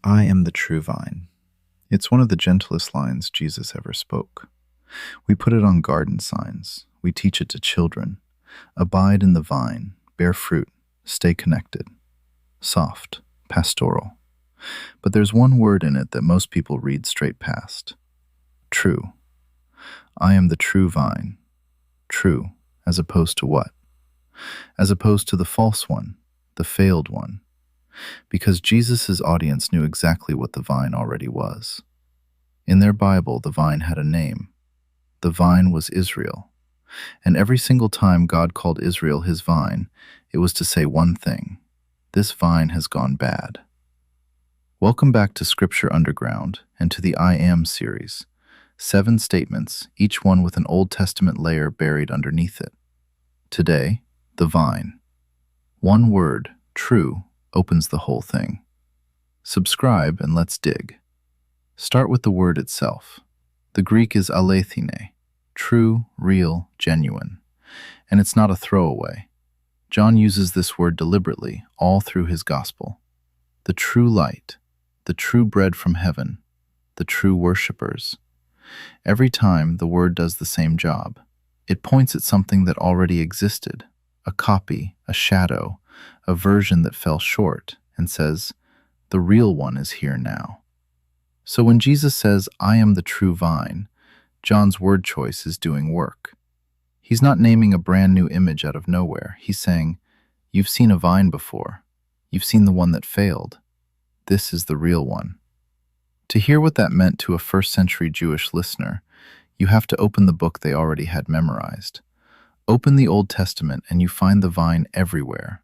I am the true vine. It's one of the gentlest lines Jesus ever spoke. We put it on garden signs. We teach it to children. Abide in the vine, bear fruit, stay connected. Soft, pastoral. But there's one word in it that most people read straight past. True. I am the true vine. True, as opposed to what? As opposed to the false one, the failed one. Because Jesus' audience knew exactly what the vine already was. In their Bible, the vine had a name. The vine was Israel. And every single time God called Israel his vine, it was to say one thing: this vine has gone bad. Welcome back to Scripture Underground and to the I Am series. 7 statements, each one with an Old Testament layer buried underneath it. Today, the vine. One word, true, opens the whole thing. Subscribe and let's dig. Start with the word itself. The Greek is alēthinē, true, real, genuine. And it's not a throwaway. John uses this word deliberately all through his gospel. The true light, the true bread from heaven, the true worshipers. Every time the word does the same job. It points at something that already existed, a copy, a shadow, a version that fell short, and says, the real one is here now. So when Jesus says, I am the true vine, John's word choice is doing work. He's not naming a brand new image out of nowhere. He's saying, you've seen a vine before. You've seen the one that failed. This is the real one. To hear what that meant to a first-century Jewish listener, you have to open the book they already had memorized. Open the Old Testament and you find the vine everywhere.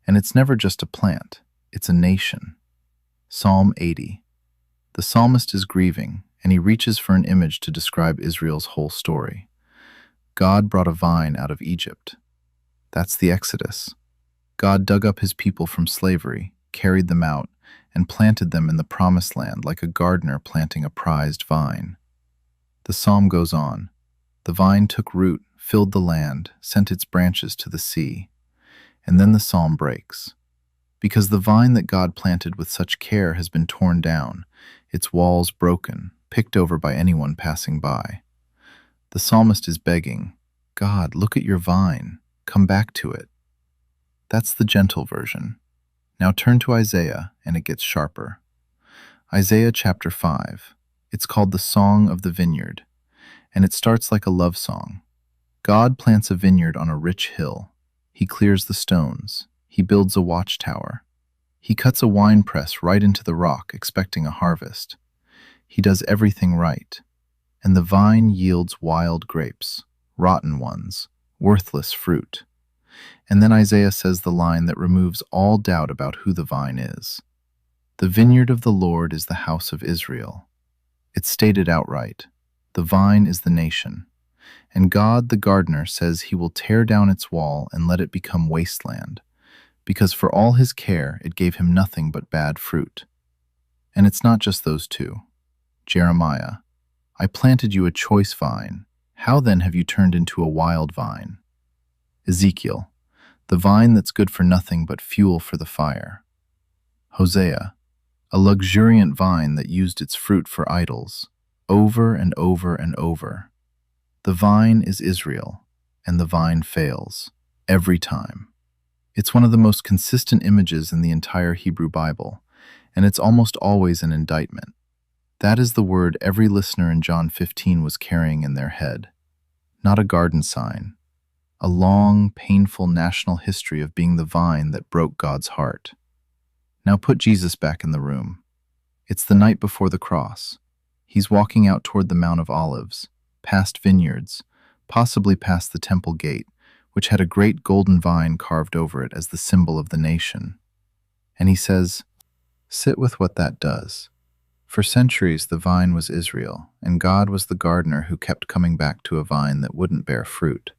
And it's never just a plant, it's a nation. Psalm 80. The psalmist is grieving, and he reaches for an image to describe Israel's whole story. God brought a vine out of Egypt. That's the Exodus. God dug up his people from slavery, carried them out, and planted them in the promised land like a gardener planting a prized vine. The psalm goes on. The vine took root, filled the land, sent its branches to the sea. And then the psalm breaks. Because the vine that God planted with such care has been torn down, its walls broken, picked over by anyone passing by. The psalmist is begging, God, look at your vine. Come back to it. That's the gentle version. Now turn to Isaiah, and it gets sharper. Isaiah chapter 5. It's called the Song of the Vineyard, and it starts like a love song. God plants a vineyard on a rich hill. He clears the stones. He builds a watchtower. He cuts a winepress right into the rock, expecting a harvest. He does everything right. And the vine yields wild grapes, rotten ones, worthless fruit. And then Isaiah says the line that removes all doubt about who the vine is. The vineyard of the Lord is the house of Israel. It's stated outright. The vine is the nation. And God, the gardener, says he will tear down its wall and let it become wasteland, because for all his care, it gave him nothing but bad fruit. And it's not just those two. Jeremiah, I planted you a choice vine. How then have you turned into a wild vine? Ezekiel, the vine that's good for nothing but fuel for the fire. Hosea, a luxuriant vine that used its fruit for idols, over and over and over. The vine is Israel, and the vine fails, every time. It's one of the most consistent images in the entire Hebrew Bible, and it's almost always an indictment. That is the word every listener in John 15 was carrying in their head. Not a garden sign. A long, painful national history of being the vine that broke God's heart. Now put Jesus back in the room. It's the night before the cross. He's walking out toward the Mount of Olives, past vineyards, possibly past the temple gate, which had a great golden vine carved over it as the symbol of the nation. And he says, sit with what that does. For centuries, the vine was Israel, and God was the gardener who kept coming back to a vine that wouldn't bear fruit.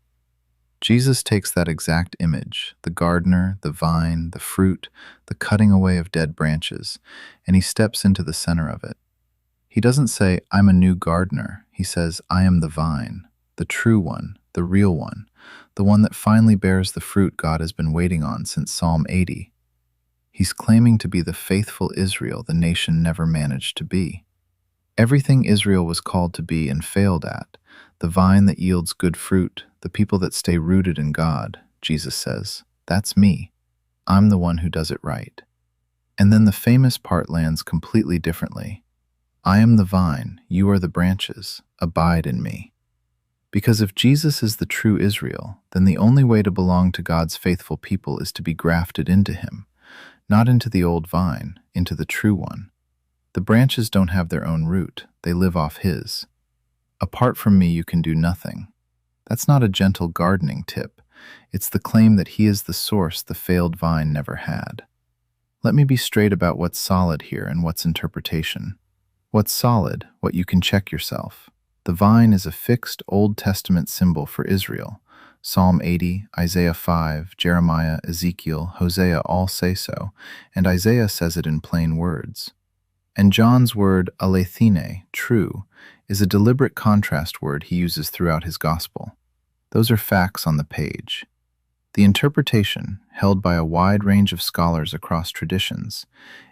Jesus takes that exact image, the gardener, the vine, the fruit, the cutting away of dead branches, and he steps into the center of it. He doesn't say, I'm a new gardener. He says, I am the vine, the true one, the real one, the one that finally bears the fruit God has been waiting on since Psalm 80. He's claiming to be the faithful Israel the nation never managed to be. Everything Israel was called to be and failed at, the vine that yields good fruit, the people that stay rooted in God, Jesus says, that's me. I'm the one who does it right. And then the famous part lands completely differently. I am the vine, you are the branches, abide in me. Because if Jesus is the true Israel, then the only way to belong to God's faithful people is to be grafted into him, not into the old vine, into the true one. The branches don't have their own root, they live off his. Apart from me, you can do nothing. That's not a gentle gardening tip. It's the claim that he is the source the failed vine never had. Let me be straight about what's solid here and what's interpretation. What's solid, what you can check yourself. The vine is a fixed Old Testament symbol for Israel. Psalm 80, Isaiah 5, Jeremiah, Ezekiel, Hosea all say so, and Isaiah says it in plain words. And John's word alēthinē, true, is a deliberate contrast word he uses throughout his gospel. Those are facts on the page. The interpretation, held by a wide range of scholars across traditions,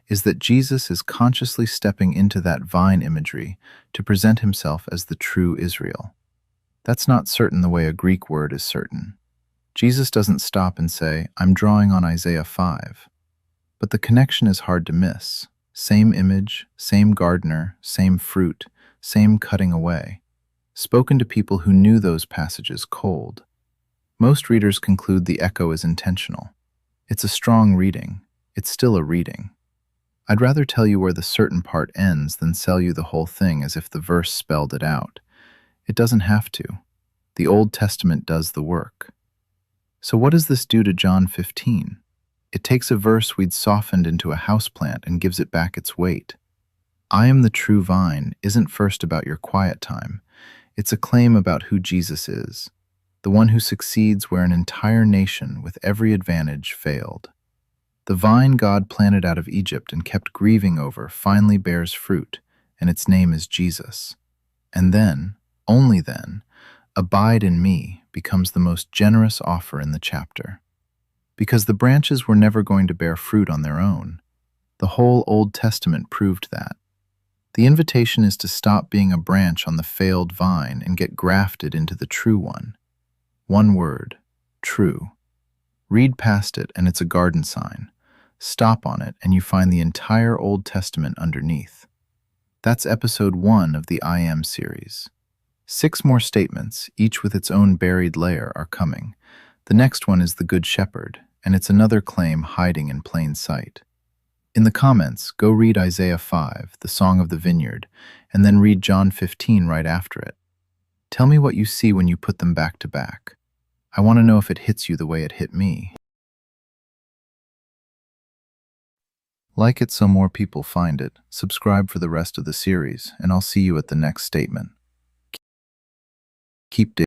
is that Jesus is consciously stepping into that vine imagery to present himself as the true Israel. That's not certain the way a Greek word is certain. Jesus doesn't stop and say, I'm drawing on Isaiah 5. But the connection is hard to miss. Same image, same gardener, same fruit, same cutting away. Spoken to people who knew those passages cold. Most readers conclude the echo is intentional. It's a strong reading. It's still a reading. I'd rather tell you where the certain part ends than sell you the whole thing as if the verse spelled it out. It doesn't have to. The Old Testament does the work. So what does this do to John 15? It takes a verse we'd softened into a houseplant and gives it back its weight. I am the true vine isn't first about your quiet time. It's a claim about who Jesus is, the one who succeeds where an entire nation with every advantage failed. The vine God planted out of Egypt and kept grieving over finally bears fruit, and its name is Jesus. And then, only then, abide in me becomes the most generous offer in the chapter. Because the branches were never going to bear fruit on their own. The whole Old Testament proved that. The invitation is to stop being a branch on the failed vine and get grafted into the true one. One word, true. Read past it and it's a garden sign. Stop on it and you find the entire Old Testament underneath. That's episode 1 of the I Am series. 6 more statements, each with its own buried layer, are coming. The next one is the Good Shepherd, and it's another claim hiding in plain sight. In the comments, go read Isaiah 5, the Song of the Vineyard, and then read John 15 right after it. Tell me what you see when you put them back to back. I want to know if it hits you the way it hit me. Like it so more people find it, subscribe for the rest of the series, and I'll see you at the next statement. Keep digging.